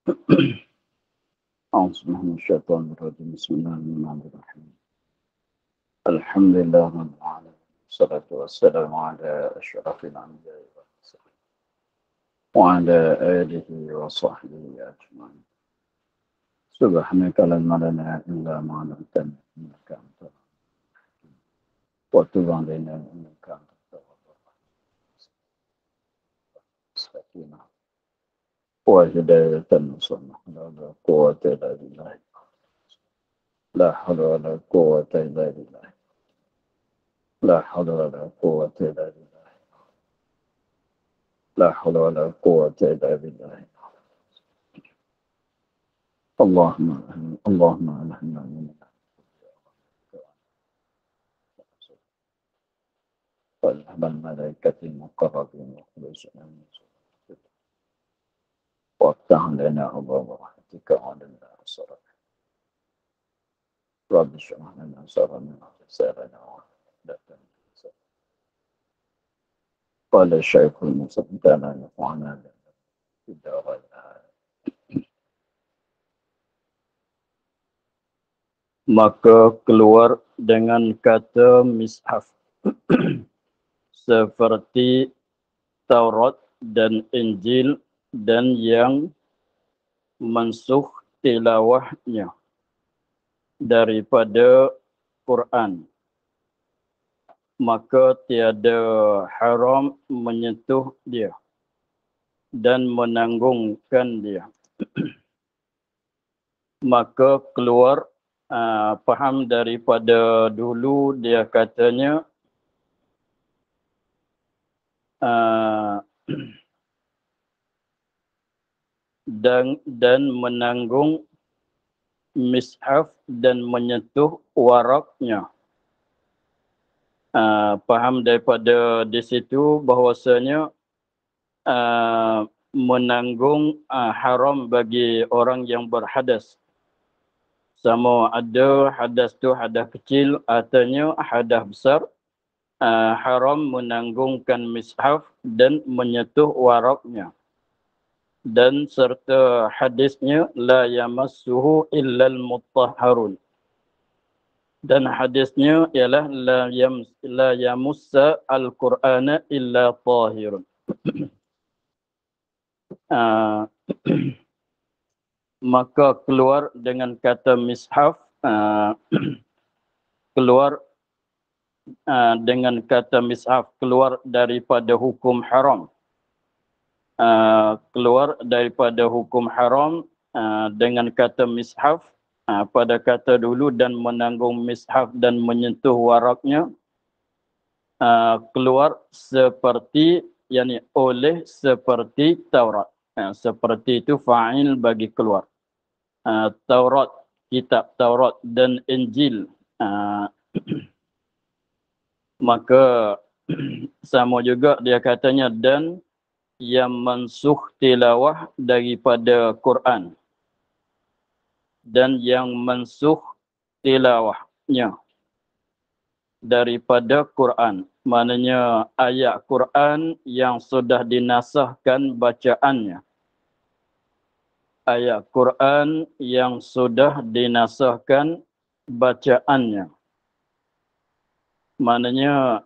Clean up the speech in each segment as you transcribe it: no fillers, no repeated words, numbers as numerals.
أعوذ بالله من الشيطان الرجيم بسم الله الرحمن الرحيم الحمد لله رب العالمين والصلاة والسلام على أشرف الأنبياء والمرسلين وعلى آله وصحبه أجمعين سبحانك لا علم لنا إلا ما علمتنا إنك أنت الحكيم وتب علينا إنك أنت التواب الرحيم وهداية النصر لا قوة إلا بالله لا حول ولا قوة إلا بالله لا حول ولا قوة إلا بالله لا حول ولا قوة إلا بالله اللهم ألهمنا منك والهم الملائكة المقربين وخلصنا من سوء وافتح لنا أبواب رحمتك وعلمنا أسرك رب اشرح لنا صدرنا ويسرنا ولا تنسى قال الشيخ المصدق لا نفعنا في الدارين maka keluar dengan kata mishaf seperti Taurat dan Injil dan yang mansuh tilawahnya daripada Quran, maka tiada haram menyentuh dia dan menanggungkan dia. Maka keluar faham daripada dulu dia katanya dan menanggung mishaf dan menyentuh waraknya. Faham daripada di situ bahwasanya menanggung haram bagi orang yang berhadas. Sama ada hadas tu hadas kecil atau hadas besar, haram menanggungkan mishaf dan menyentuh waraknya. Dan serta hadisnya la yamassuhu illal mutahharun. Dan hadisnya ialah la yamussa al-Qur'ana illa tahirun. Maka keluar dengan kata mishaf, keluar dengan kata mishaf keluar daripada hukum haram. Keluar daripada hukum haram dengan kata mishaf pada kata dulu dan menanggung mishaf dan menyentuh waraknya, keluar seperti oleh seperti Taurat. Seperti itu fa'il bagi keluar. Taurat, kitab Taurat dan Injil, maka sama juga dia katanya dan yang mansuh tilawah daripada Quran dan yang mansuh tilawahnya daripada Quran, maknanya ayat Quran yang sudah dinasahkan bacaannya. Ayat Quran yang sudah dinasahkan bacaannya. Maknanya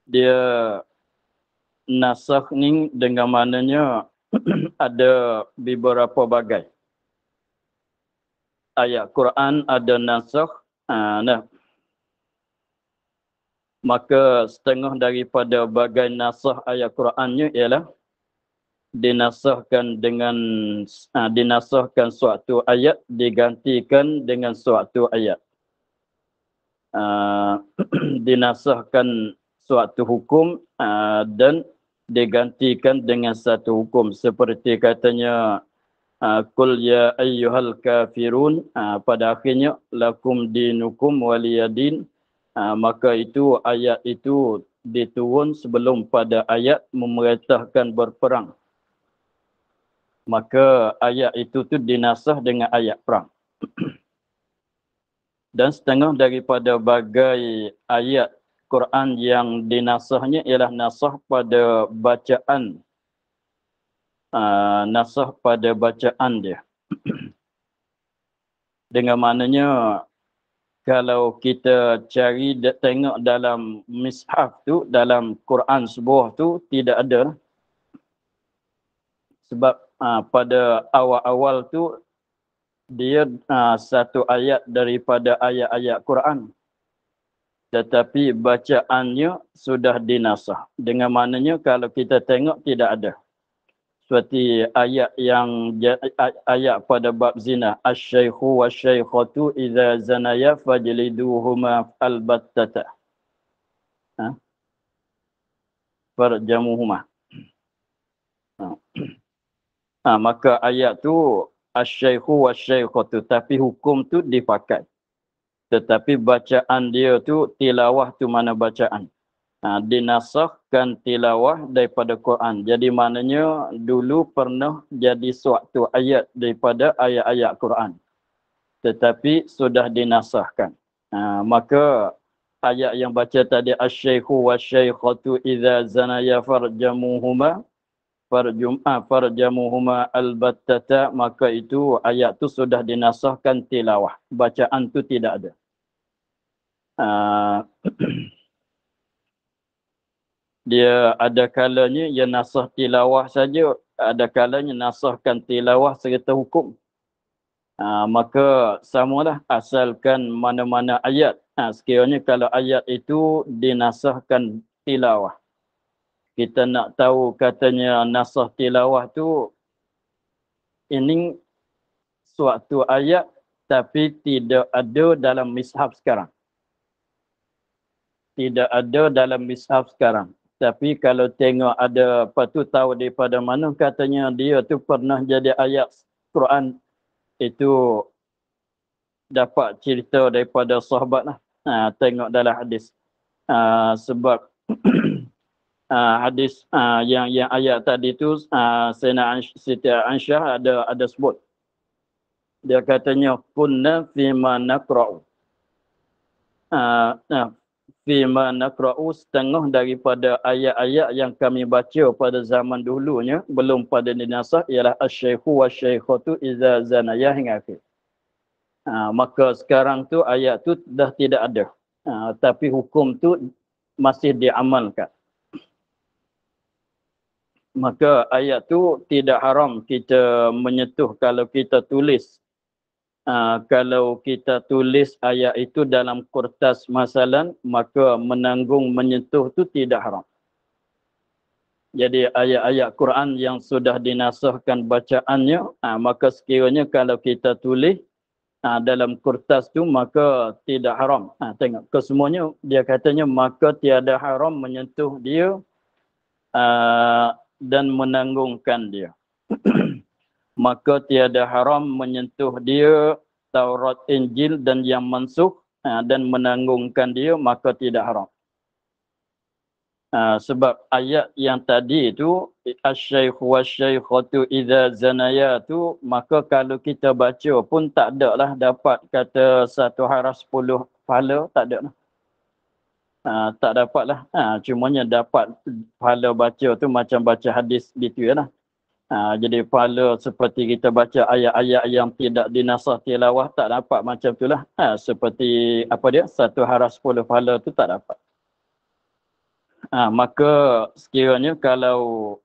dia nasakh ni dengan maknanya ada beberapa bagai. Ayat Quran ada nasakh. Maka setengah daripada bagai nasakh ayat Qurannya ialah dinasahkan suatu ayat digantikan dengan suatu ayat. Dinasahkan suatu hukum dan digantikan dengan satu hukum, seperti katanya qul ya ayyuhal kafirun, pada akhirnya lakum dinukum waliyadin. Maka itu ayat itu diturun sebelum pada ayat memerintahkan berperang. Maka ayat itu tu dinasah dengan ayat perang. Dan setengah daripada bagai ayat Quran yang dinasahnya ialah nasah pada bacaan nasakh pada bacaan dia. Dengan maknanya kalau kita cari tengok dalam mishaf tu, dalam Quran sebuah tu tidak ada. Sebab pada awal-awal tu dia satu ayat daripada ayat-ayat Quran. Tetapi bacaannya sudah dinasakh. Dengan maknanya kalau kita tengok tidak ada. Seperti ayat pada bab zina, asy-syaikhu wasy-syaikhatu idza zanaya fajliduhuma albattata. Farjamuhuma. Maka ayat tu asy-syaikhu wasy-syaikhatu, tapi hukum tu dipakai. Tetapi bacaan dia tu, tilawah tu mana bacaan. Dinasakhkan tilawah daripada Quran. Jadi maknanya dulu pernah jadi suatu ayat daripada ayat-ayat Quran. Tetapi sudah dinasakhkan. Maka ayat yang baca tadi asy-syaikhu wasy-syaikhatu idza zanaya farjamuhuma albattata, maka itu ayat tu sudah dinasakhkan tilawah. Bacaan tu tidak ada. Dia ada kalanya ia nasakh tilawah saja, ada kalanya nasakhkan tilawah serta hukum. Maka samalah asalkan mana-mana ayat. Sekiranya kalau ayat itu dinasakhkan tilawah. Kita nak tahu katanya nasakh tilawah tu, ini suatu ayat tapi tidak ada dalam mishaf sekarang. Tidak ada dalam mishaf sekarang. Tapi kalau tengok ada apa tu, tahu daripada mana katanya dia tu pernah jadi ayat Quran, itu dapat cerita daripada sahabat lah. Tengok dalam hadis. Sebab hadis yang ayat tadi tu, Sayyidina Siti Aisyah ada sebut. Dia katanya kunna fima naqra'u. Fima naqra'u, setengah daripada ayat-ayat yang kami baca pada zaman dulunya belum pada dinasakh ialah asy-syaikhu wasy-syaikhatu idza zanaya hingga akhir. Maka sekarang tu ayat tu dah tidak ada. Tapi hukum tu masih diamalkan. Maka ayat tu tidak haram kita menyentuh kalau kita tulis. Kalau kita tulis ayat itu dalam kertas masalan, maka menanggung menyentuh tu tidak haram. Jadi ayat-ayat Quran yang sudah dinasakhkan bacaannya, maka sekiranya kalau kita tulis dalam kertas tu, maka tidak haram. Tengok kesemuanya dia katanya maka tiada haram menyentuh dia dan menanggungkan dia. Maka tiada haram menyentuh dia Taurat, Injil dan yang mansukh dan menanggungkan dia, maka tidak haram. Sebab ayat yang tadi itu asy-syaikhu wasy-syaikhatu idza zanaya tu, maka kalau kita baca pun tak ada lah dapat kata 1 haraf 10 pahala, tak ada lah. Tak dapat lah. Cumanya dapat pahala baca tu macam baca hadis gitu lah. Jadi pahala seperti kita baca ayat-ayat yang tidak dinasakh tilawah tak dapat macam itulah. Seperti apa dia, 1 haraf 10 pahala tu tak dapat. Maka sekiranya kalau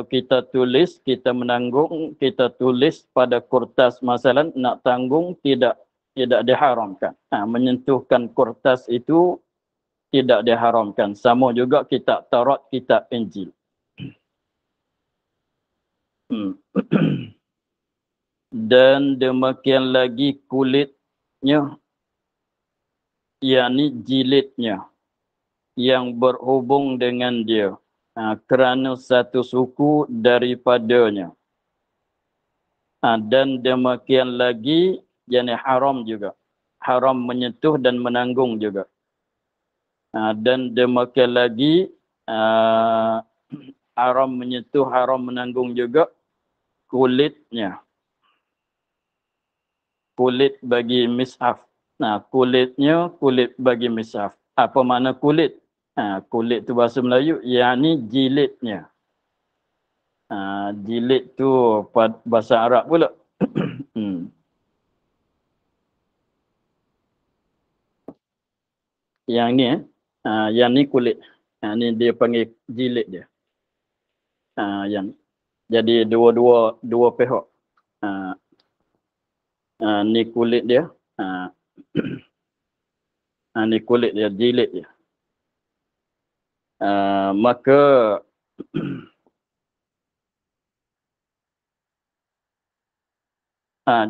kita tulis, kita menanggung, kita tulis pada kertas masalah nak tanggung, tidak diharamkan. Menyentuhkan kertas itu tidak diharamkan. Sama juga kitab Taurat, kitab Injil. Dan demikian lagi kulitnya, yakni jilidnya yang berhubung dengan dia, kerana satu suku daripadanya. Dan demikian lagi, yakni haram juga. Haram menyentuh dan menanggung juga. Dan demikian lagi, haram menyentuh, haram menanggung juga kulitnya. Kulit bagi mishaf. Kulitnya, kulit bagi mishaf. Apa makna kulit? Kulit tu bahasa Melayu, yakni jilidnya. Jilid tu bahasa Arab pula. Yang ni yang ni kulit. Ni dia panggil jilid dia. Yang jadi dua pihak. Ni kulit dia. Ni kulit dia, jilid dia. Maka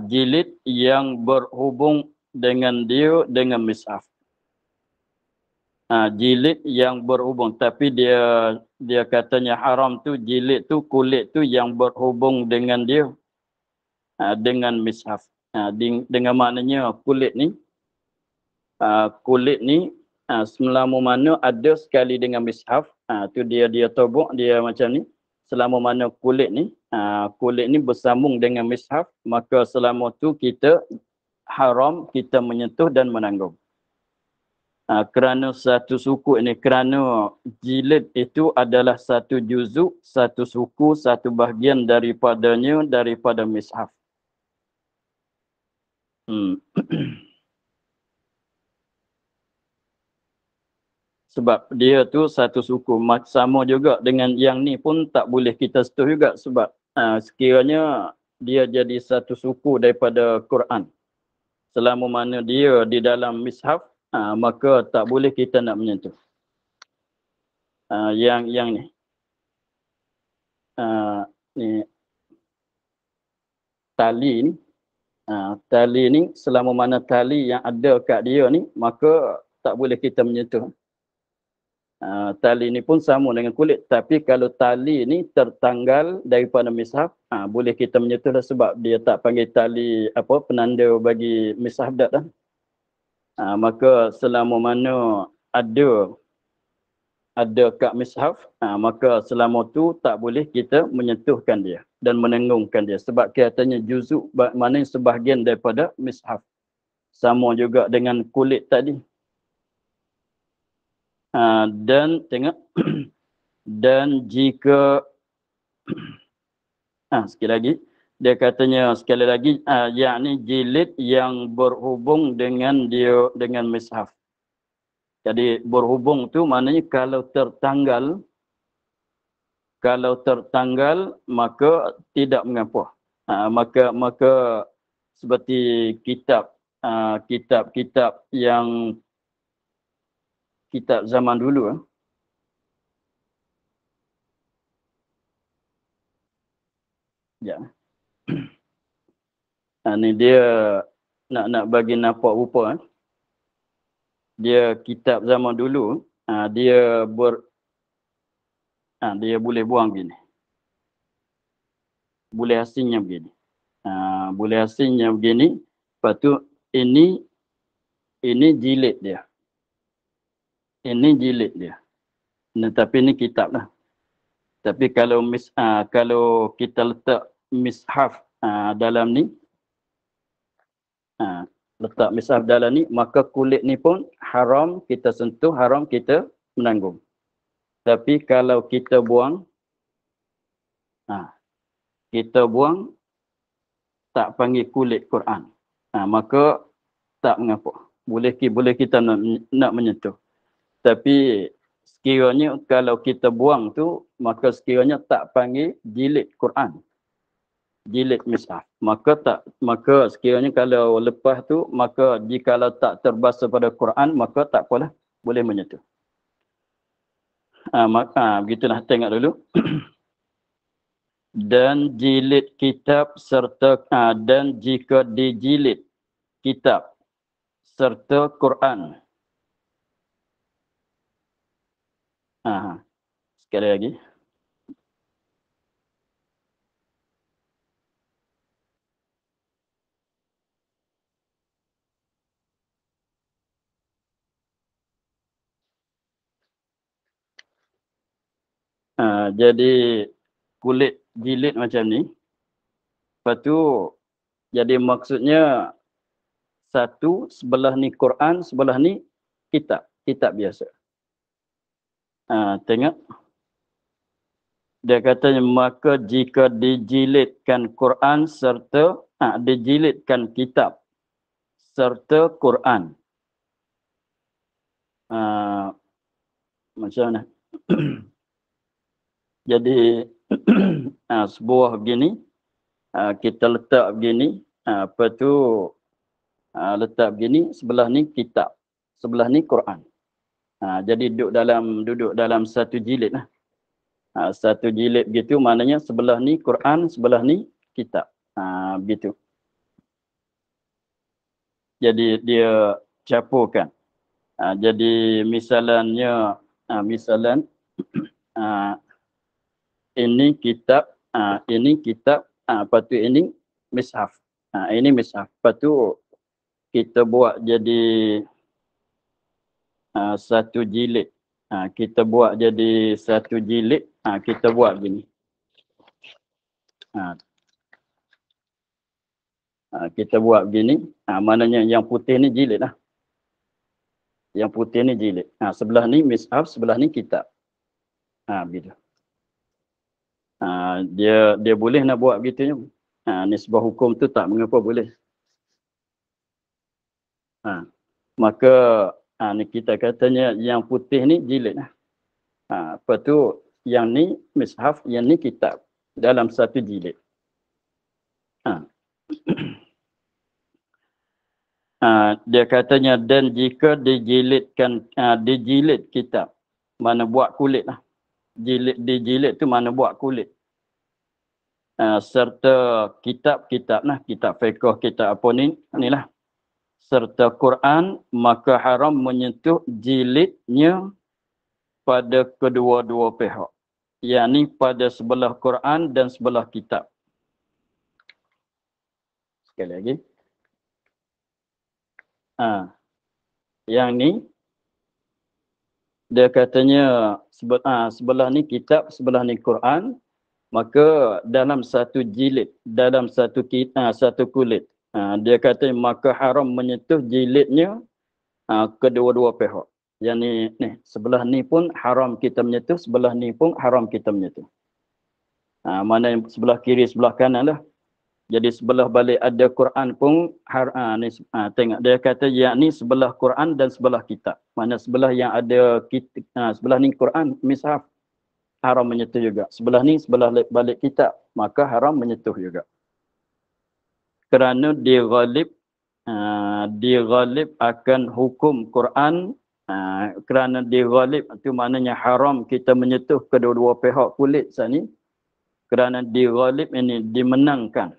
jilid yang berhubung dengan dia dengan mishaf. Jilid yang berhubung, tapi dia katanya haram tu jilid tu, kulit tu yang berhubung dengan dia dengan mishaf. Dengan maknanya kulit ni selama mana ada sekali dengan mishaf, tu dia tobok dia macam ni. Selama mana kulit ni bersambung dengan mishaf, maka selama tu kita haram kita menyentuh dan menanggung. Kerana satu suku ini, kerana jilid itu adalah satu juzuk, satu suku, satu bahagian daripada mishaf. Sebab dia tu satu suku. Sama juga dengan yang ni pun tak boleh kita sentuh juga. Sebab sekiranya dia jadi satu suku daripada Quran, selama mana dia di dalam mishaf, maka tak boleh kita nak menyentuh. Yang ni. Ni tali ni. Tali ni, selama mana tali yang ada kat dia ni, maka tak boleh kita menyentuh. Tali ni pun sama dengan kulit, tapi kalau tali ni tertanggal daripada mishaf, boleh kita menyentuh lah, sebab dia tak panggil tali penanda bagi mishaf dah. Maka selama mana ada kat mishaf, maka selama tu tak boleh kita menyentuhkan dia dan menenggungkan dia, sebab katanya juzuk, maknanya sebahagian daripada mishaf. Sama juga dengan kulit tadi. Dan tengok dan jika sekali lagi dia katanya, sekali lagi yakni jilid yang berhubung dengan dia dengan mishaf. Jadi berhubung tu maknanya kalau tertanggal maka tidak mengapa. Maka seperti kitab yang kitab zaman dulu, ya. Ni dia nak bagi nampak rupa. Dia kitab zaman dulu, dia dia boleh buang begini. Boleh asingnya begini. Boleh asingnya begini. Lepas tu ini jilid dia. Ini jilid dia. Tapi ini kitab lah. Tapi kalau kita letak mishaf dalam ni, letak mishaf dalam ni, maka kulit ni pun haram kita sentuh, haram kita menanggung. Tapi kalau kita buang, tak panggil kulit Quran, maka tak mengapa. Boleh kita nak menyentuh. Tapi sekiranya kalau kita buang tu, maka sekiranya tak panggil jilid Quran, jilid mishaf. Maka sekiranya kalau lepas tu, maka jikalau tak terbahasa pada Quran, maka tak apalah, boleh menyentuh. Begitulah, tengok dulu. Dan jilid kitab serta dan jika dijilid kitab serta Quran. Sekali lagi. Jadi kulit jilid macam ni. Lepas tu jadi maksudnya satu sebelah ni Quran, sebelah ni kitab biasa. Tengok. Dia katanya maka jika dijilidkan Quran serta dijilidkan kitab serta Quran. Macam mana? Jadi sebuah begini, kita letak begini, apa tu letak begini, sebelah ni kitab, sebelah ni Quran. Jadi duduk dalam satu jilid lah. Satu jilid gitu maknanya sebelah ni Quran, sebelah ni kitab. Begitu. Jadi dia campurkan. Jadi misalannya, misalan ini kitab, lepas tu ini mishaf. Ini mishaf. Lepas tu kita buat jadi satu jilid. Kita buat jadi satu jilid, kita buat begini. Kita buat begini, maknanya yang putih ni jilid lah. Yang putih ni jilid. Sebelah ni mishaf, sebelah ni kitab. Begitu. Dia boleh nak buat begitu. Nisbah hukum tu tak mengapa boleh. Maka ni kita katanya yang putih ni jilid lah. Lepas tu yang ni mishaf, yang ni kitab dalam satu jilid. Dia katanya dan jika dijilidkan, dijilid kitab, mana buat kulit lah. Dijilid tu mana buat kulit. Serta kitab-kitab lah, kitab fiqh, kitab apa ni, inilah. Serta Quran, maka haram menyentuh jilidnya pada kedua-dua pihak. Yakni pada sebelah Quran dan sebelah kitab. Sekali lagi. Yang ni, dia katanya sebelah ni kitab, sebelah ni Quran, maka dalam satu jilid, dalam satu kulit, dia kata maka haram menyentuh jilidnya kedua-dua pihak. Yang ni sebelah ni pun haram kita menyentuh, sebelah ni pun haram kita menyentuh. Mana sebelah kiri, sebelah kanan lah. Jadi sebelah balik ada Quran pun tengok dia kata yakni sebelah Quran dan sebelah kitab. Mana sebelah yang ada sebelah ni Quran mishaf haram menyentuh juga. Sebelah ni sebelah balik kitab maka haram menyentuh juga. Kerana dia ghalib akan hukum Quran, kerana dia ghalib itu maknanya haram kita menyentuh kedua-dua pihak kulit sini. Kerana dia ghalib ini dimenangkan.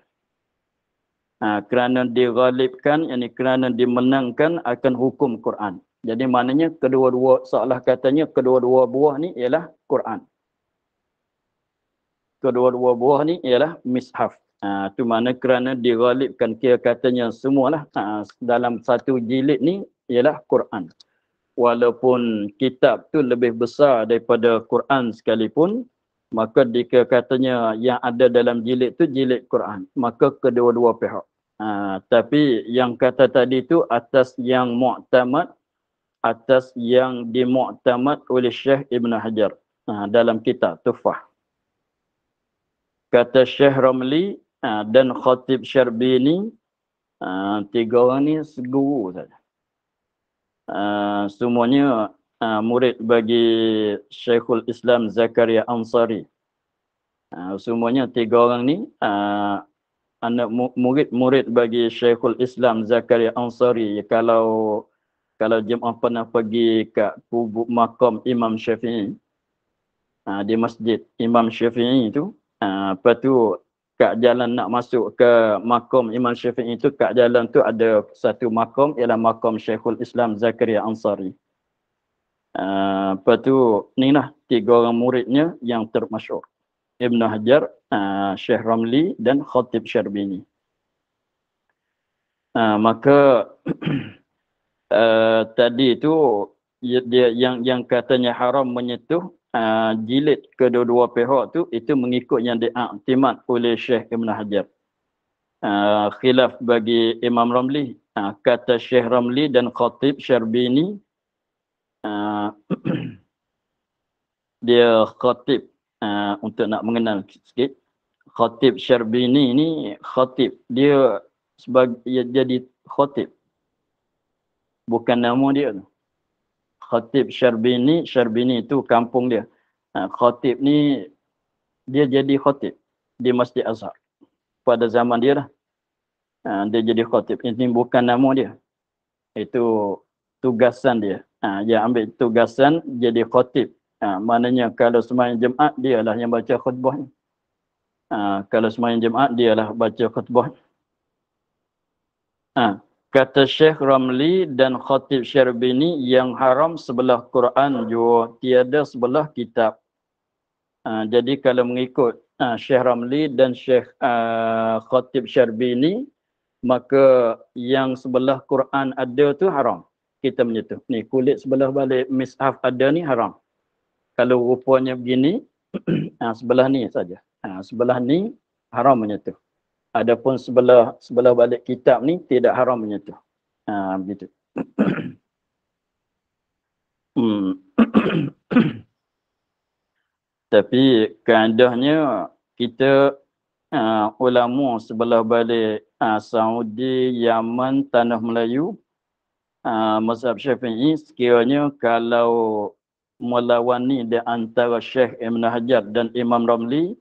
Kerana dighalibkan, yakni kerana dimenangkan akan hukum Quran. Jadi maknanya kedua-dua, seolah katanya kedua-dua buah ni ialah Quran. Kedua-dua buah ni ialah mishaf. Itu makna kerana dighalibkan, kira katanya semualah dalam satu jilid ni ialah Quran. Walaupun kitab tu lebih besar daripada Quran sekalipun, maka jika katanya yang ada dalam jilid tu jilid Quran, maka kedua-dua pihak. Tapi yang kata tadi tu atas yang mu'tamad, atas yang dimu'tamad oleh Syekh Ibn Hajar dalam kitab Tuffah. Kata Syekh Ramli dan Khatib Syarbini, tiga orang ni seguru saja. Semuanya murid bagi Syekhul Islam Zakaria Ansari. Semuanya tiga orang ni anak murid bagi Syekhul Islam Zakaria Ansari. Kalau jemaah pernah pergi kat kubur makam Imam Syafi'i, di masjid Imam Syafi'i itu, lepas tu kat jalan nak masuk ke makam Imam Syafi'i itu, kat jalan tu ada satu makam, ialah makam Syekhul Islam Zakaria Ansari. Lepas tu ni lah tiga orang muridnya yang termasyhur, Ibn Hajar, Syekh Ramli dan Khatib Syarbini. Maka tadi itu dia yang katanya haram menyentuh jilid kedua-dua pihak tu, itu mengikut yang diiktimad oleh Syekh Ibn Hajar. Khilaf bagi Imam Ramli, kata Syekh Ramli dan Khatib Syarbini, dia Khatib untuk nak mengenal sikit. Khatib Syarbini ni khatib, dia sebagai jadi khatib, bukan nama dia tu. Khatib Syarbini, Syarbini itu kampung dia. Khatib ni dia jadi khatib di Masjid Azhar pada zaman dia lah. Dia jadi khatib. Ini bukan nama dia, itu tugasan dia. Dia ambil tugasan jadi khatib. Maknanya kalau sembahyang Jumaat dialah yang baca khutbah ni. Kalau sembahyang Jumaat dialah baca khutbah. Kata Syekh Ramli dan Khatib Syarbini, yang haram sebelah Quran jua, tiada sebelah kitab. Jadi kalau mengikut Syekh Ramli dan Syekh Khatib Syarbini, maka yang sebelah Quran ada tu haram kita menyentuh. Ni kulit sebelah balik mishaf ada ni haram. Kalau rupanya begini, sebelah ni saja. Sebelah ni haram menyentuh. Adapun sebelah balik kitab ni tidak haram menyentuh. Begitu. Tapi keadaannya kita ulama sebelah balik Saudi, Yaman, Tanah Melayu, mazhab Syafi'i, sekiranya kalau melawan ni di antara Syekh Ibn Hajar dan Imam Ramli,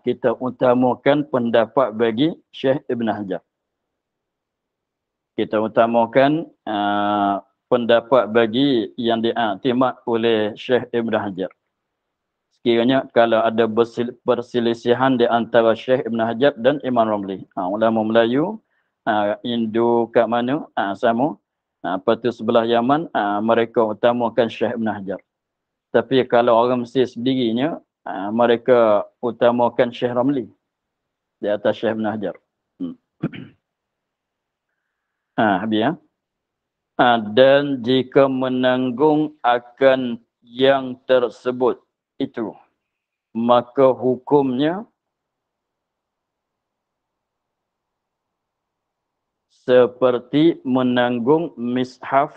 kita utamakan pendapat bagi Syekh Ibn Hajar. Kita utamakan pendapat bagi yang diiktimad oleh Syekh Ibn Hajar. Sekiranya kalau ada perselisihan di antara Syekh Ibn Hajar dan Imam Ramli. Ulama Melayu, Hindu kat mana, sama. Lepas tu sebelah Yaman, mereka utamakan Syekh Ibn Hajar. Tapi kalau orang Mesir sendirinya, mereka utamakan Syekh Ramli di atas Syekh Ibn Hajar. Habis ya. Dan jika menanggung akan yang tersebut itu, maka hukumnya seperti menanggung mishaf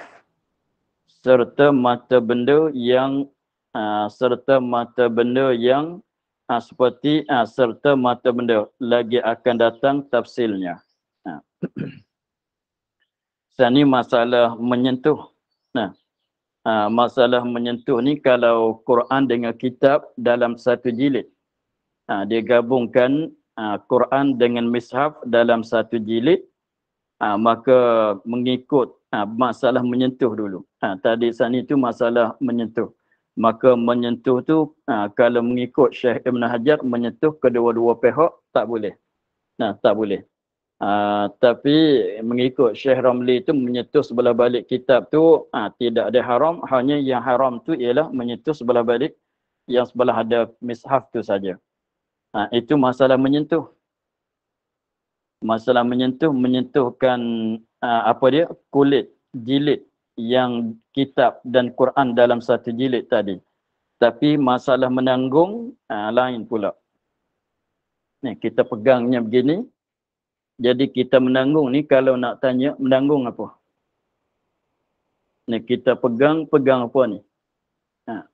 serta mata benda yang serta mata benda lagi akan datang tafsilnya. Ini masalah menyentuh. Masalah menyentuh ni kalau Quran dengan kitab dalam satu jilid. Dia gabungkan Quran dengan mishaf dalam satu jilid, maka mengikut masalah menyentuh dulu. Tadi sana itu masalah menyentuh. Maka menyentuh tu kalau mengikut Syekh Ibn Hajar, menyentuh kedua-dua pihak tak boleh. Tak boleh. Tapi mengikut Syekh Ramli itu menyentuh sebelah balik kitab tu tidak ada haram. Hanya yang haram tu ialah menyentuh sebelah balik yang sebelah ada mishaf tu saja. Itu masalah menyentuh. Masalah menyentuh, menyentuhkan kulit jilid yang kitab dan Quran dalam satu jilid tadi. Tapi masalah menanggung lain pula. Ni kita pegangnya begini. Jadi kita menanggung ni, kalau nak tanya menanggung apa? Ni kita pegang apa ni?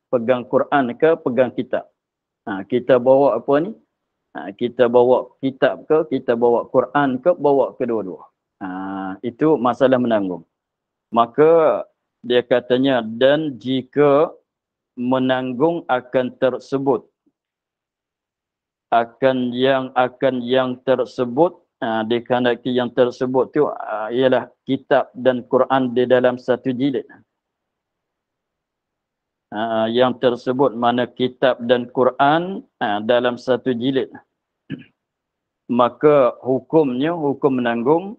Pegang Quran ke pegang kitab? Kita bawa apa ni? Kita bawa kitab ke, kita bawa Quran ke, bawa kedua-dua. Itu masalah menanggung. Maka dia katanya, dan jika menanggung akan tersebut, akan yang tersebut, dikandaki yang tersebut tu ialah kitab dan Quran di dalam satu jilid. Yang tersebut mana kitab dan Quran dalam satu jilid. Maka hukumnya, hukum menanggung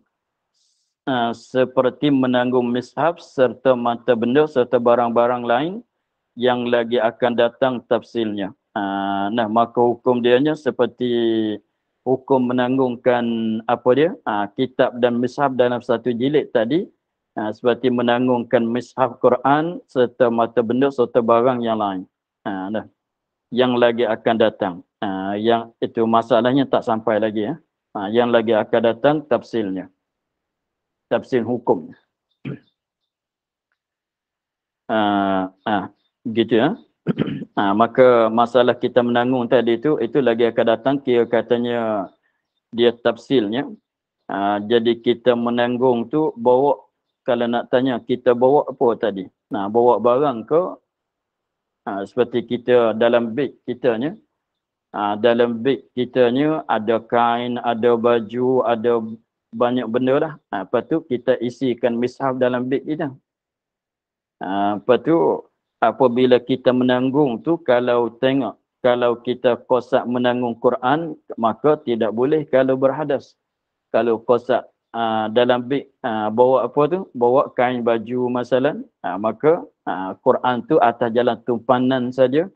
seperti menanggung mishaf serta mata benda serta barang-barang lain yang lagi akan datang tafsilnya. Maka hukum dianya seperti hukum menanggungkan kitab dan mishaf dalam satu jilid tadi, seperti menanggungkan mishaf Quran serta mata benda serta barang yang lain yang lagi akan datang. Yang itu masalahnya tak sampai lagi ya. Yang lagi akan datang tafsilnya, tafsil hukum. Gitu ya. Maka masalah kita menanggung tadi itu lagi akan datang, kira katanya dia tafsilnya. Jadi kita menanggung tu bawa, kalau nak tanya kita bawa apa tadi? Bawa barang ke? Seperti kita dalam beg kitanya. Dalam beg kitanya ada kain, ada baju, ada banyak benda lah. Lepas tu kita isikan mishaf dalam beg kita. Lepas tu apabila kita menanggung tu, kalau kita kosak menanggung Quran, maka tidak boleh kalau berhadas. Kalau kosak dalam beg bawa apa tu? Bawa kain baju masalan, maka Quran tu atas jalan tumpanan saja,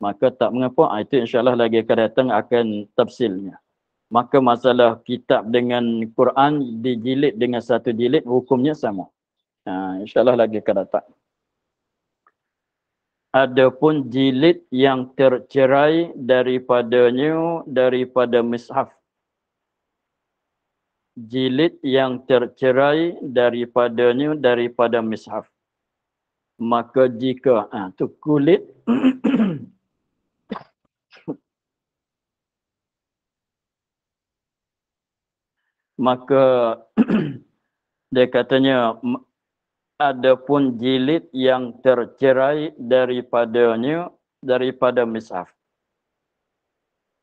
maka tak mengapa. Itu insya-Allah lagi akan datang akan tafsilnya. Maka masalah kitab dengan Quran dijilid dengan satu jilid, hukumnya sama. InsyaAllah lagi akan datang. Adapun jilid yang tercerai daripada mishaf. Jilid yang tercerai daripada mishaf. Maka jika tu kulit maka dia katanya adapun jilid yang tercerai daripada mishaf,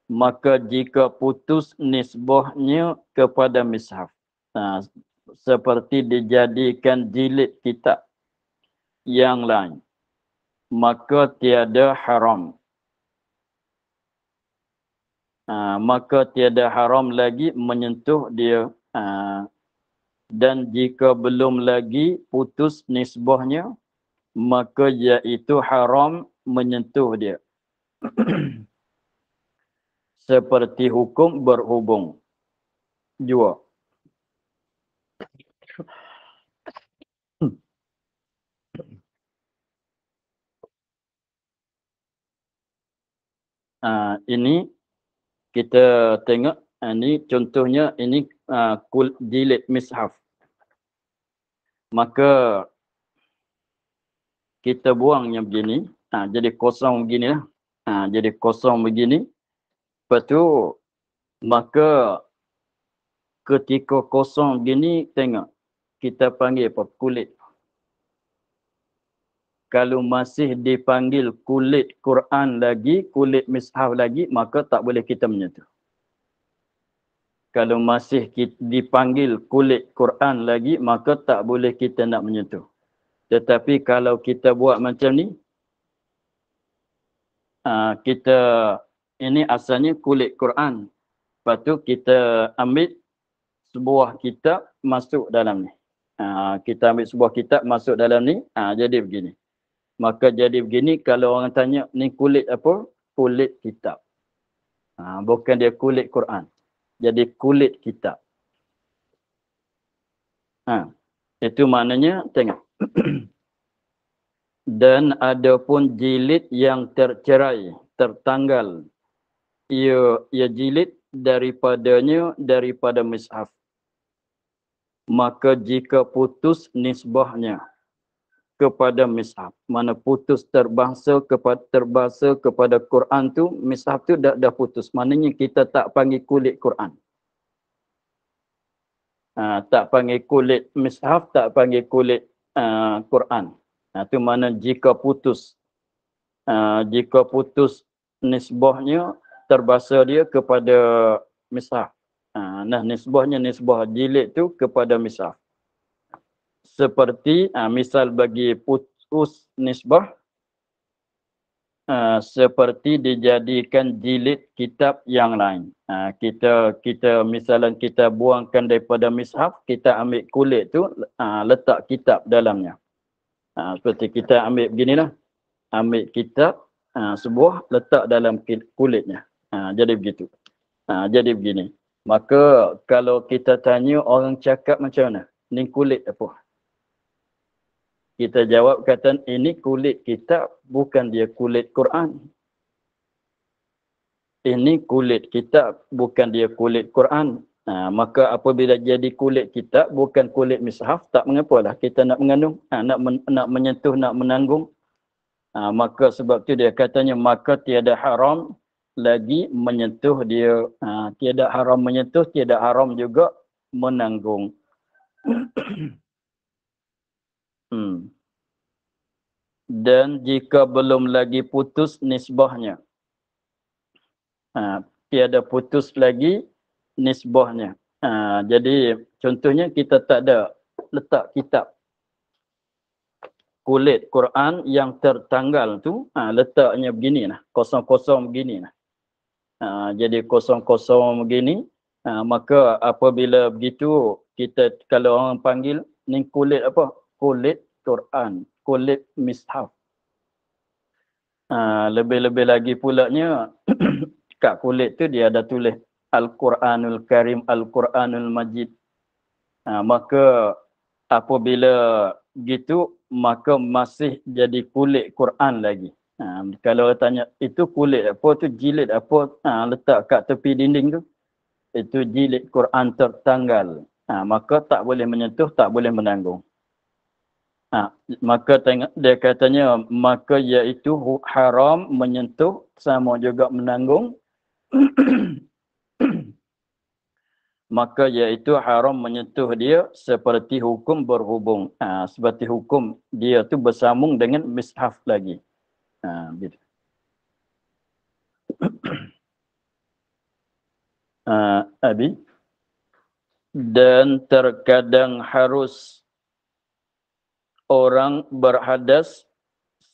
maka jika putus nisbahnya kepada mishaf, seperti dijadikan jilid kitab yang lain, maka tiada haram. Maka tiada haram lagi menyentuh dia. Dan jika belum lagi putus nisbahnya, maka iaitu haram menyentuh dia. Seperti hukum berhubung jua. Ini kita tengok, ini contohnya, ini jilid mishaf. Maka kita buangnya begini, jadi kosong begini lah. Jadi kosong begini. Lepas tu, maka ketika kosong begini, tengok, kita panggil apa? Kulit. Kalau masih dipanggil kulit Quran lagi, kulit mishaf lagi, maka tak boleh kita menyentuh. Kalau masih dipanggil kulit Quran lagi, maka tak boleh kita nak menyentuh. Tetapi kalau kita buat macam ni, ini asalnya kulit Quran. Lepas tu kita ambil sebuah kitab masuk dalam ni. Kita ambil sebuah kitab masuk dalam ni, jadi begini. Maka jadi begini, kalau orang tanya, ni kulit apa? Kulit kitab. Bukan dia kulit Quran. Jadi kulit kitab. Itu maknanya, tengok. Dan adapun jilid yang tercerai, tertanggal, ia jilid daripada mishaf. Maka jika putus nisbahnya kepada mishaf, mana putus terbangsa kepada Quran tu, mishaf tu dah putus. Maknanya kita tak panggil kulit Quran. Tak panggil kulit mishaf, tak panggil kulit Quran. Itu mana jika putus. Jika putus nisbahnya, terbahasa dia kepada mishaf. Nisbahnya, nisbah jilid tu kepada mishaf. Seperti, misal bagi putus nisbah, seperti dijadikan jilid kitab yang lain. Kita misalan kita buangkan daripada mishaf, kita ambil kulit tu, letak kitab dalamnya. Seperti kita ambil beginilah, ambil kitab sebuah, letak dalam kulitnya. Jadi begitu. Jadi begini. Maka kalau kita tanya orang cakap macam mana? Ni kulit apa? Kita jawab kata ini kulit kitab, bukan dia kulit Quran. Ini kulit kitab, bukan dia kulit Quran. Maka apabila jadi kulit kitab, bukan kulit mishaf, tak mengapalah kita nak mengandung, nak menyentuh, nak menanggung. Maka sebab tu dia katanya maka tiada haram lagi menyentuh dia. Tiada haram menyentuh, tiada haram juga menanggung. Dan jika belum lagi putus nisbahnya, tiada putus lagi nisbahnya. Jadi contohnya kita tak ada letak kitab kulit Quran yang tertanggal tu, letaknya begini lah, kosong-kosong begini lah. Jadi kosong-kosong begini, maka apabila begitu kita kalau orang panggil ni kulit apa? Kulit Quran, kulit mishaf. Lebih-lebih lagi pulanya kat kulit tu dia ada tulis Al-Quranul Karim, Al-Quranul Majid. Maka apabila gitu maka masih jadi kulit Quran lagi. Kalau tanya itu kulit apa tu, jilid apa, letak kat tepi dinding tu, itu jilid Quran tertanggal. Maka tak boleh menyentuh, tak boleh menanggung. Maka dia katanya maka iaitu haram menyentuh sama juga menanggung. Maka iaitu haram menyentuh dia seperti hukum berhubung. Seperti hukum dia tu bersambung dengan mishaf lagi. Gitu. Abi. Dan terkadang harus orang berhadas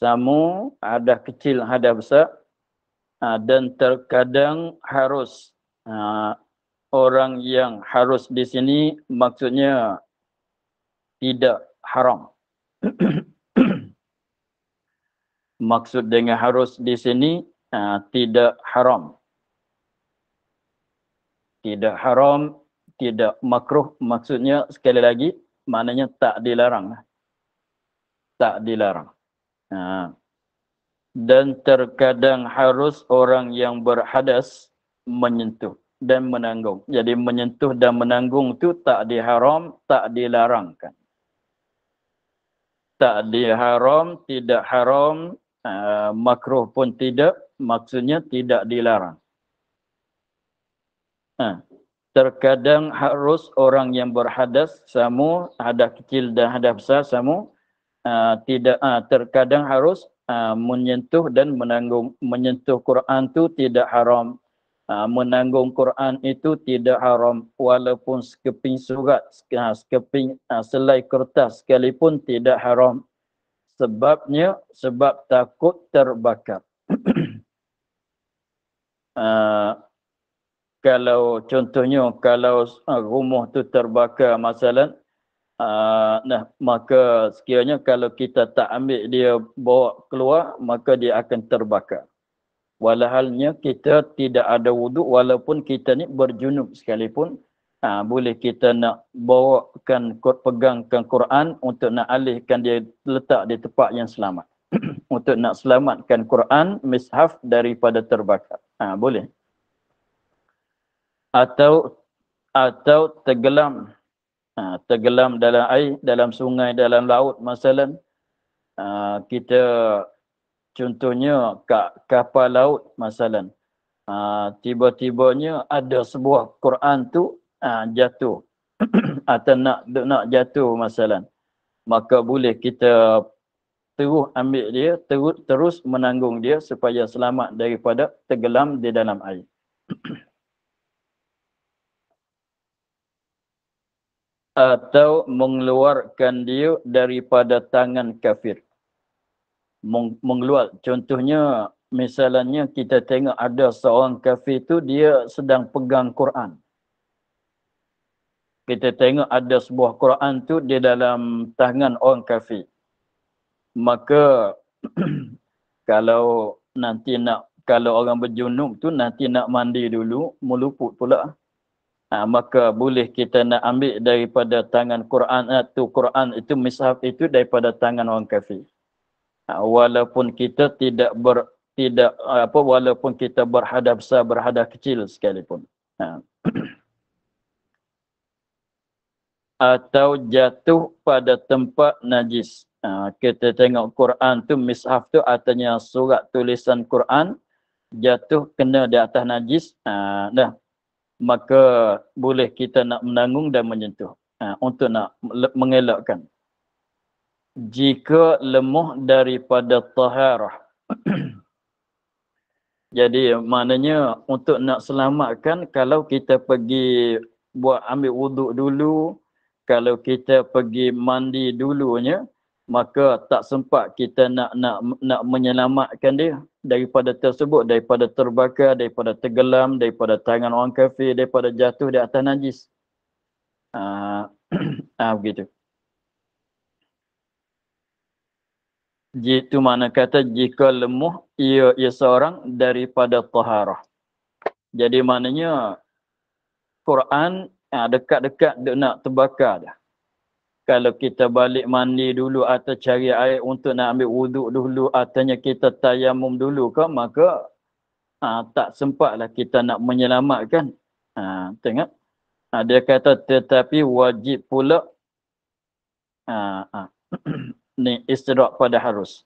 samu, hadas kecil, hadas besar. Dan terkadang harus, orang yang harus di sini maksudnya tidak haram. Maksud dengan harus di sini tidak haram. Tidak haram, tidak makruh. Maksudnya sekali lagi maknanya tak dilarang. Tak dilarang. Dan terkadang harus orang yang berhadas menyentuh dan menanggung. Jadi menyentuh dan menanggung tu tak diharam, tak dilarangkan. Tak diharam, tidak haram, makruh pun tidak, maksudnya tidak dilarang. Terkadang harus orang yang berhadas samu, hadas kecil dan hadas besar samu, tidak terkadang harus menyentuh dan menanggung. Menyentuh Quran tu tidak haram. Menanggung Quran itu tidak haram, walaupun sekeping surat, sekeping selai kertas sekalipun tidak haram. Sebabnya sebab takut terbakar. Kalau contohnya kalau rumah tu terbakar masalah, maka sekiranya kalau kita tak ambil dia bawa keluar, maka dia akan terbakar. Walhalnya kita tidak ada wuduk walaupun kita ni berjunub sekalipun, boleh kita nak bawakan, pegangkan Quran untuk nak alihkan dia letak di tempat yang selamat. Untuk nak selamatkan Quran, mishaf daripada terbakar. Boleh. Atau tenggelam. Tenggelam dalam air, dalam sungai, dalam laut masalah. Kita contohnya kapal laut masalah. Tiba-tibanya ada sebuah Quran tu jatuh atau nak jatuh masalah. Maka boleh kita terus ambil dia, terus menanggung dia supaya selamat daripada tenggelam di dalam air. Atau mengeluarkan dia daripada tangan kafir. Mengeluar, contohnya misalnya kita tengok ada seorang kafir tu dia sedang pegang Quran. Kita tengok ada sebuah Quran tu di dalam tangan orang kafir. Maka kalau orang berjunub tu nanti nak mandi dulu, meluput pula. Maka boleh kita nak ambil daripada tangan Quran itu mishaf itu daripada tangan orang kafir. Walaupun kita walaupun kita berhadas besar, berhadas kecil sekalipun. Atau jatuh pada tempat najis. Kita tengok Quran tu, mishaf tu artinya surat tulisan Quran jatuh kena di atas najis, dah, maka boleh kita nak menanggung dan menyentuh untuk nak mengelakkan. Jika lemah daripada taharah, jadi maknanya untuk nak selamatkan, kalau kita pergi buat ambil wuduk dulu, kalau kita pergi mandi dulunya, maka tak sempat kita nak menyelamatkan dia daripada tersebut, daripada terbakar, daripada tenggelam, daripada tangan orang kafir, daripada jatuh di atas najis. Begitu. Itu mana kata jika lemah ia seorang daripada taharah. Jadi maknanya Quran dekat-dekat dia nak terbakar dah. Kalau kita balik mandi dulu atau cari air untuk nak ambil wuduk dulu, artinya kita tayamum dulu ke, maka tak sempatlah kita nak menyelamatkan. Tengok. Dia kata tetapi wajib pula ni istidrak pada harus.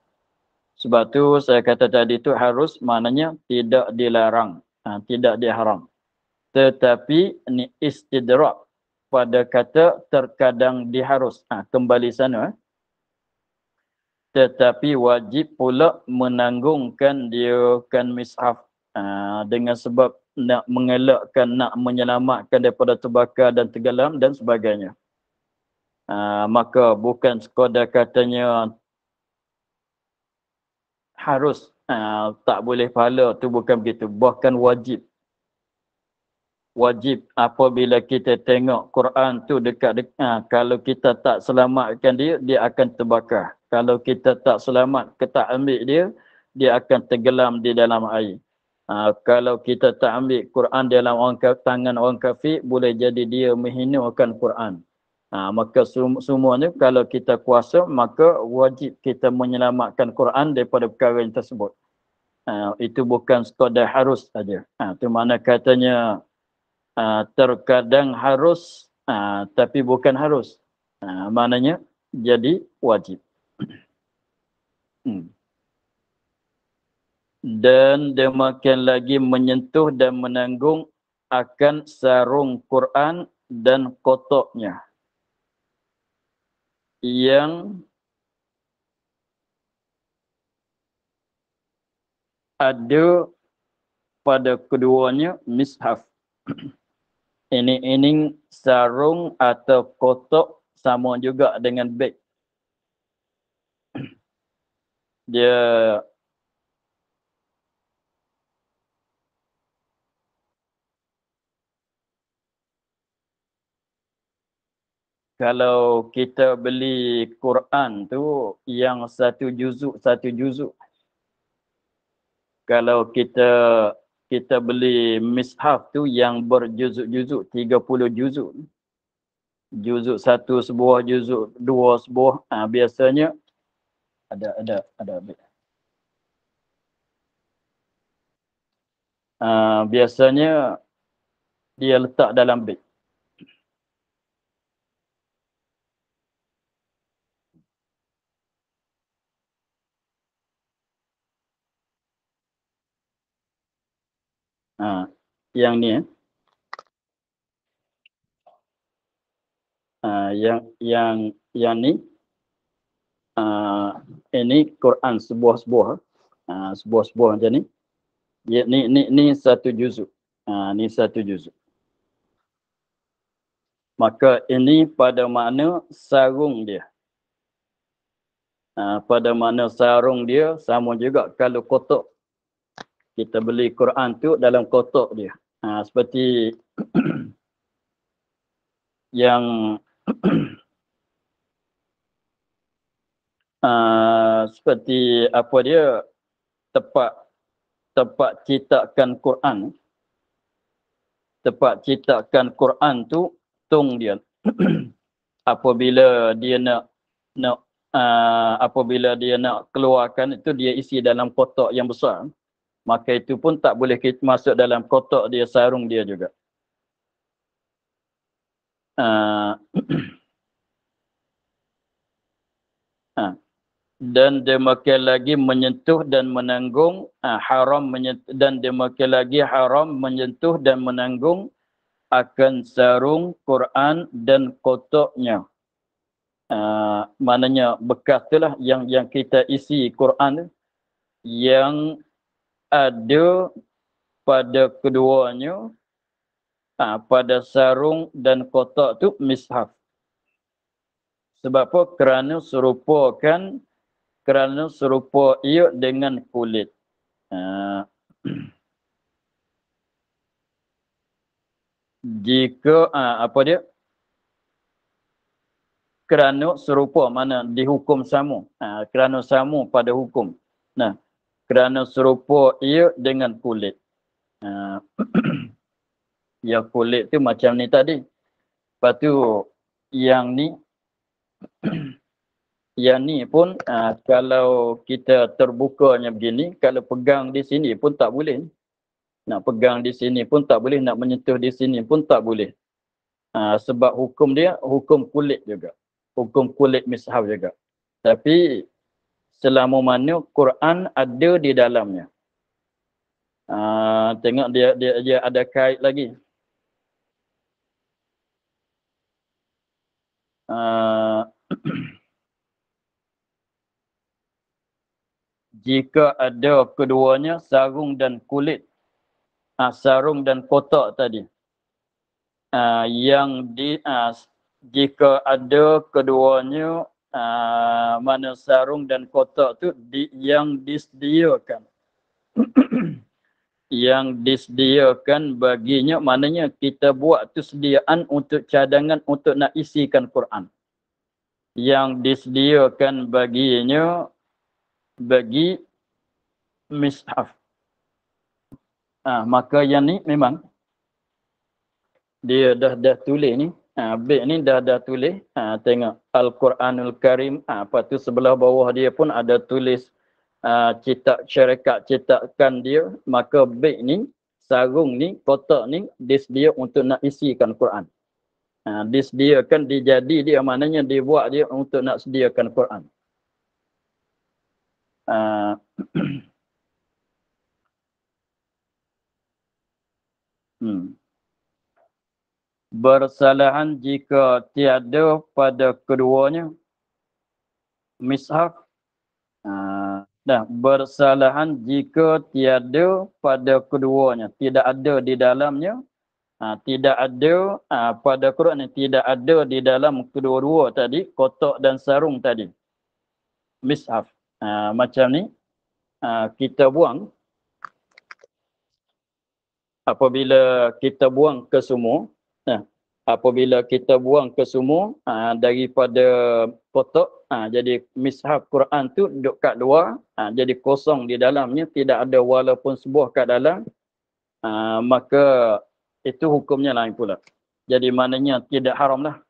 Sebab tu saya kata tadi tu harus maknanya tidak dilarang, tidak diharam. Tetapi ni istidrak pada kata terkadang diharus. Kembali sana. Tetapi wajib pula menanggungkan dia kan mishaf dengan sebab nak mengelakkan, nak menyelamatkan daripada terbakar dan tenggelam dan sebagainya. Maka bukan sekadar katanya harus, tak boleh pahala, tu bukan begitu. Bahkan wajib. Wajib apabila kita tengok Quran tu dekat-dekat, kalau kita tak selamatkan dia, dia akan terbakar. Kalau kita tak selamat, kita tak ambil dia, dia akan tenggelam di dalam air. Kalau kita tak ambil Quran dalam tangan orang kafir, boleh jadi dia menghinakan Quran. Maka semuanya kalau kita kuasa, maka wajib kita menyelamatkan Quran daripada perkara yang tersebut. Itu bukan sekadar harus saja. Itu mana katanya terkadang harus, tapi bukan harus. Maknanya jadi wajib. Dan demikian lagi menyentuh dan menanggung akan sarung Quran dan kotaknya yang ada pada keduanya mishaf. Ini sarung atau kotak sama juga dengan beg. Dia kalau kita beli Quran tu yang satu juzuk. Kalau kita beli mishaf tu yang berjuzuk-juzuk, 30 juzuk. Juzuk satu sebuah, juzuk dua sebuah. Biasanya ada. Biasanya dia letak dalam beg. Yang ni yang ni ini Quran sebuah-sebuah macam ni. Ni satu juzuk. Ni satu juzuk. Maka ini pada makna sarung dia. Pada makna sarung dia sama juga kalau kotak. Kita beli Quran tu dalam kotak dia. Seperti yang seperti apa dia, tempat cetakan Quran. Tempat cetakan Quran tu tung dia. Apabila dia nak apabila dia nak keluarkan itu, dia isi dalam kotak yang besar. Maka itu pun tak boleh kita masuk dalam kotak dia, sarung dia juga. Ha. Dan demikian lagi menyentuh dan menanggung haram menyentuh, dan demikian lagi haram menyentuh dan menanggung akan sarung Quran dan kotaknya. Maknanya bekas itulah yang kita isi Quran tu, yang ada pada keduanya, pada sarung dan kotak tu mishaf. Sebab apa? Kerana serupa ia dengan kulit. Jika apa dia? Kerana serupa, mana dihukum sama. Kerana sama pada hukum. Nah, kerana serupa ia dengan kulit. Yang kulit tu macam ni tadi. Lepas tu yang ni pun kalau kita terbukanya begini, kalau pegang di sini pun tak boleh. Nak pegang di sini pun tak boleh, nak menyentuh di sini pun tak boleh. Sebab hukum dia hukum kulit juga. Hukum kulit mishaf juga. Tapi selama mana Quran ada di dalamnya. Tengok dia ada kait lagi. Jika ada keduanya sarung dan kulit, sarung dan kotak tadi, jika ada keduanya mana sarung dan kotak tu yang disediakan yang disediakan baginya, maknanya kita buat tu sediaan untuk cadangan untuk nak isikan Quran, yang disediakan baginya bagi mishaf. Maka yang ni memang dia dah tulis ni. Bait ni dah tulis. Tengok Al-Quranul Karim. Lepas tu sebelah bawah dia pun ada tulis cetak syarikat cetakan dia. Maka bait ni, sarung ni, kotak ni disedia untuk nak isikan Quran. Disediakan, dijadi dia, maknanya dibuat dia untuk nak sediakan Quran. Bersalahan jika tiada pada keduanya mishaf. Bersalahan jika tiada pada keduanya, tidak ada di dalamnya, tidak ada pada Quran, tidak ada di dalam kedua-dua tadi, kotak dan sarung tadi, mishaf. Macam ni kita buang, apabila kita buang ke semua, apabila kita buang ke semua daripada kotak, jadi mishaf Quran tu duduk kat luar, jadi kosong di dalamnya, tidak ada walaupun sebuah kat dalam, maka itu hukumnya lain pula. Jadi maknanya tidak haram lah.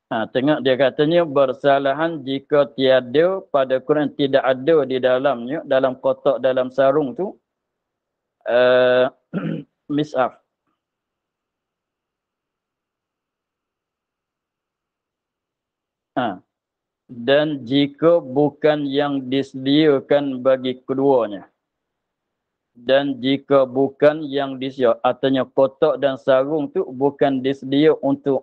Tengok dia katanya bersalahan jika tiada pada Quran, tidak ada di dalamnya, dalam kotak, dalam sarung tu mishaf. Dan jika bukan yang disediakan bagi keduanya, dan jika bukan yang disediakan, artinya kotak dan sarung tu bukan disedia untuk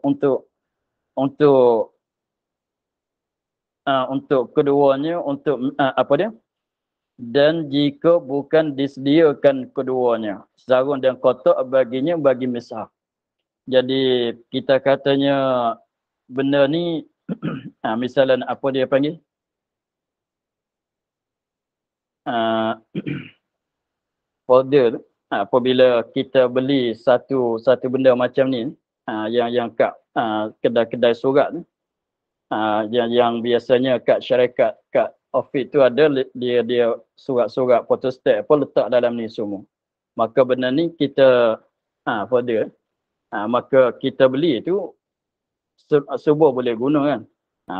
keduanya, untuk apa dia? Dan jika bukan disediakan keduanya, sarung dan kotak baginya bagi mishaf. Jadi kita katanya benda ni misalnya apa dia panggil? Folder. Apabila kita beli satu benda macam ni, yang kat kedai-kedai surat ni, yang biasanya kat syarikat, kat office tu ada dia surat-surat photostat apa letak dalam ni semua. Maka benda ni kita folder. Maka kita beli tu semua boleh guna kan.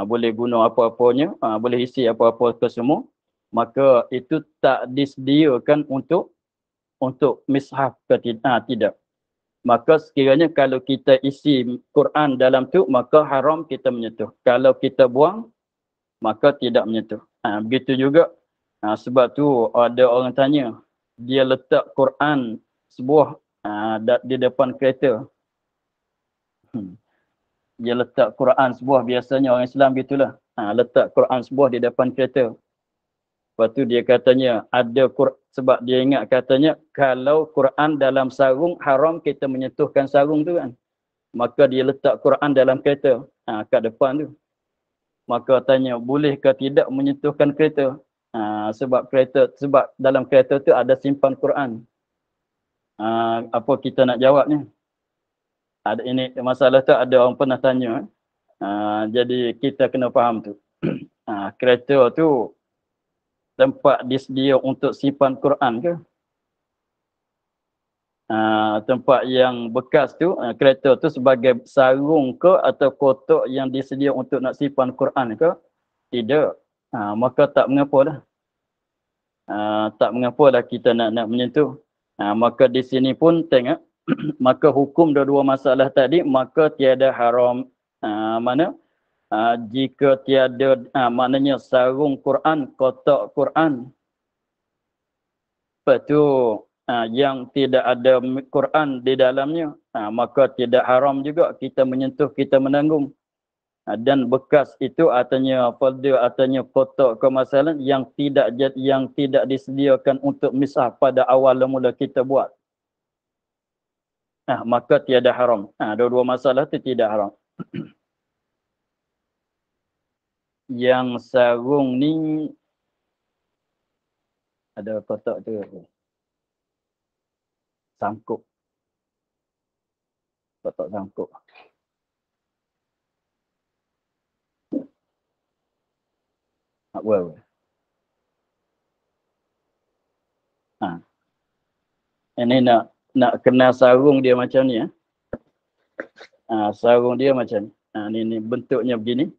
Boleh guna apa-apanya, boleh isi apa-apa ke semua. Maka itu tak disediakan untuk mishaf ke tidak. Maka sekiranya kalau kita isi Quran dalam tu, maka haram kita menyentuh. Kalau kita buang, maka tidak menyentuh. Begitu juga sebab tu ada orang tanya, dia letak Quran sebuah di depan kereta. Dia letak Quran sebuah, biasanya orang Islam gitulah. Letak Quran sebuah di depan kereta. Lepas tu dia katanya ada sebab dia ingat katanya kalau Quran dalam sarung haram kita menyentuhkan sarung tu kan. Maka dia letak Quran dalam kereta kat depan tu. Maka tanya bolehkah tidak menyentuhkan kereta? Sebab dalam kereta tu ada simpan Quran. Apa kita nak jawabnya? Ini masalah tu ada orang pernah tanya. Jadi kita kena faham tu. Kereta tu tempat disedia untuk simpan Quran ke? Tempat yang bekas tu, kereta tu sebagai sarung ke atau kotak yang disedia untuk nak simpan Quran ke? Tidak. Maka tak mengapa dah. Tak mengapa dah kita nak menyentuh. Maka di sini pun tengok, maka hukum dua-dua masalah tadi, maka tiada haram. Jika tiada, maknanya sarung Quran, kotak Quran. Lepas tu, yang tidak ada Quran di dalamnya, maka tidak haram juga kita menyentuh, kita menanggung. Dan bekas itu artinya folder, artinya kotak kemasalan yang tidak disediakan untuk misah pada awal mula kita buat. Maka tiada haram. Dua-dua masalah itu tidak haram. Yang sarung ni ada kotak tu. Sangkuk. Kotak sangkuk. Well. Ini nak kenal sarung dia macam ni. Sarung dia macam ni. Ni bentuknya begini.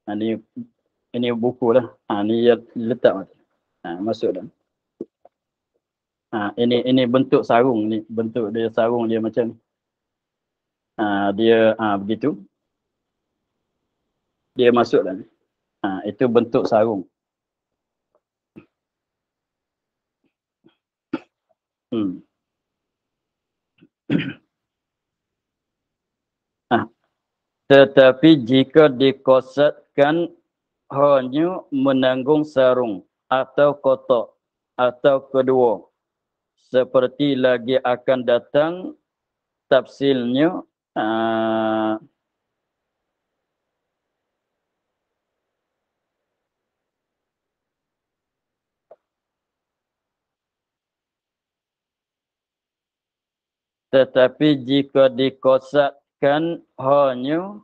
Ini buku lah. Ni letak macam. Masuk dah. Ini bentuk sarung ni. Bentuk dia sarung dia macam ni. Dia begitu. Dia masuk dah ni. Itu bentuk sarung. Tetapi jika dikosatkan hanya menanggung sarung atau kotak atau kedua, seperti lagi akan datang tafsilnya, tetapi jika dikosatkan hanya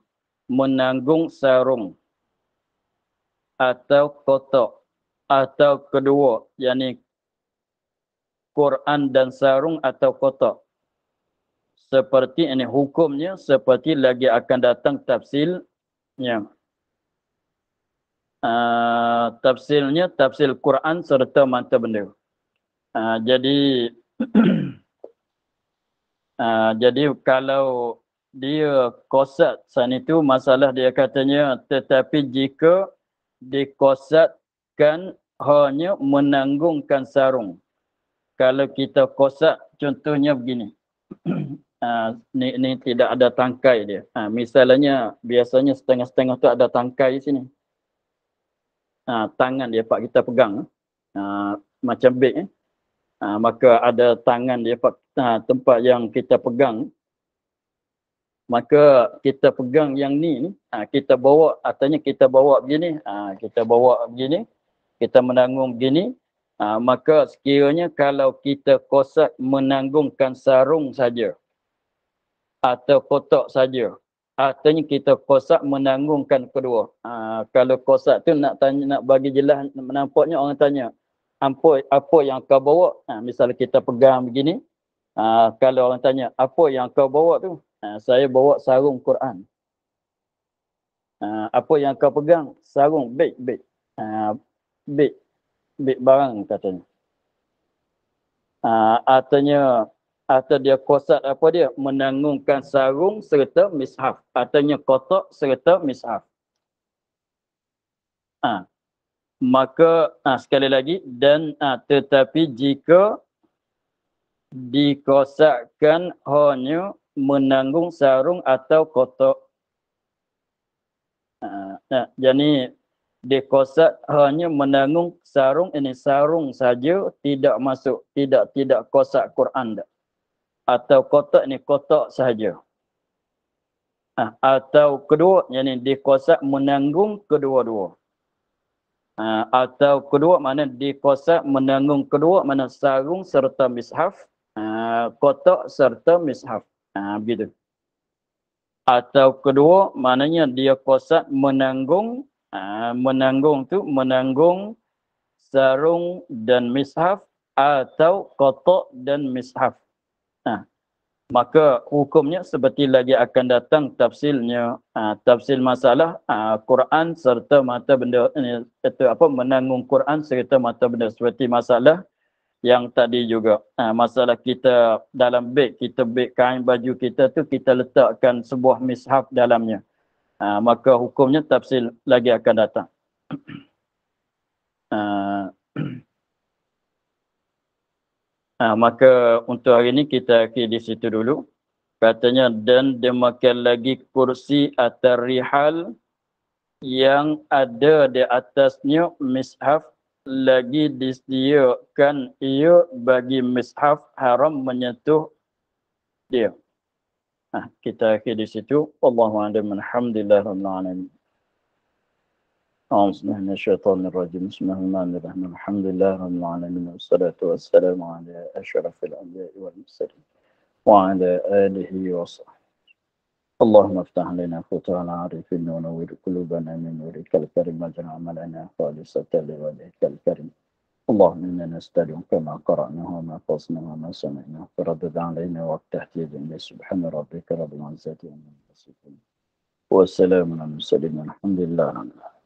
menanggung sarung atau kotak atau kedua, yakni Quran dan sarung atau kotak, seperti ini hukumnya seperti lagi akan datang tafsilnya. Tafsilnya tafsil Quran serta mata benda. Jadi jadi kalau dia kosat san itu masalah dia katanya, tetapi jika dikosatkan hanya menanggungkan sarung. Kalau kita kosat contohnya begini. Ni tidak ada tangkai dia. Misalnya biasanya setengah-setengah tu ada tangkai sini. Tangan dia pak kita pegang. Macam beg. Maka ada tangan dia tempat yang kita pegang. Maka kita pegang yang ni, kita bawa, artinya kita bawa begini, kita bawa begini, kita menanggung begini, maka sekiranya kalau kita kosat menanggungkan sarung saja atau kotak saja, artinya kita kosat menanggungkan kedua. Kalau kosat tu nak bagi jelas, menampaknya orang tanya, apa yang kau bawa? Misalnya kita pegang begini, kalau orang tanya, apa yang kau bawa tu? Saya bawa sarung Quran. Apa yang kau pegang? Sarung, beg. Beg barang katanya. Artinya, atau dia kosat apa dia? Menanggungkan sarung serta mishaf. Artinya kotak serta mishaf. maka sekali lagi dan tetapi jika dikosakkan hanya menanggung sarung atau kotak. Jadi dikosak hanya menanggung sarung, ini sarung saja, tidak masuk, tidak kosak Quran dah. Atau kotak ni kotak sahaja. Atau kedua, yani dikosak menanggung kedua-dua. Atau kedua mana dikosak menanggung kedua mana sarung serta mishaf, kotak serta mishaf. Begitu. Atau kedua maknanya dia kosak menanggung, menanggung tu menanggung sarung dan mishaf atau kotak dan mishaf. Maka hukumnya seperti lagi akan datang tafsirnya, tafsir masalah Quran serta mata benda itu apa menanggung Quran serta mata benda seperti masalah yang tadi juga. Masalah kita dalam beg, kita beg kain baju kita tu kita letakkan sebuah mishaf dalamnya. Maka hukumnya tafsir lagi akan datang. Maka untuk hari ini kita akhir di situ dulu. Katanya dan demikian lagi kursi atau rihal yang ada di atasnya mishaf lagi disediakan ia bagi mishaf haram menyentuh dia. Kita akhir di situ. Allahumma alhamdulillahirabbil alamin. A'udzubillahi minasyaitonir rajim. Bismillahirrahmanirrahim. Alhamdulillahirabbil alamin wassalatu wassalamu ala asyrafil anbiya'i wal mursalin wa ala alihi wa sahbihi. اللهم افتح لنا فتوح العارفين ونور قلوبنا من نورك الكريم واجعل عملنا خالصة لوجهك الكريم. اللهم إنا نستعينك كما قرأناه وما قصناه وما سمعناه فردد علينا وافتح يدنا. سبحان ربك رب العزة عما يصفون والسلام على المرسلين والحمد لله رب العالمين.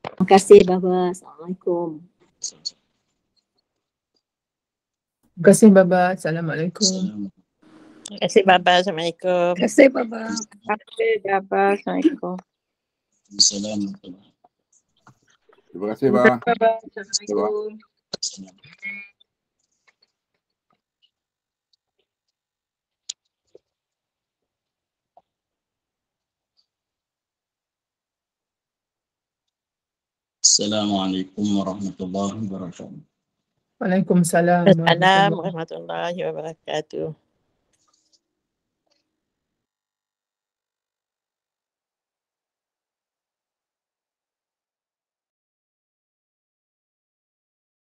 Terima kasih Baba. Assalamualaikum. Terima kasih Baba. Assalamualaikum. Terima kasih Baba. Assalamualaikum. Terima kasih Baba. Terima kasih Baba. Assalamualaikum. Assalamualaikum. Terima kasih, Bang. Assalamualaikum. Assalamualaikum warahmatullahi wabarakatuh. Waalaikumsalam Assalamualaikum warahmatullahi wabarakatuh.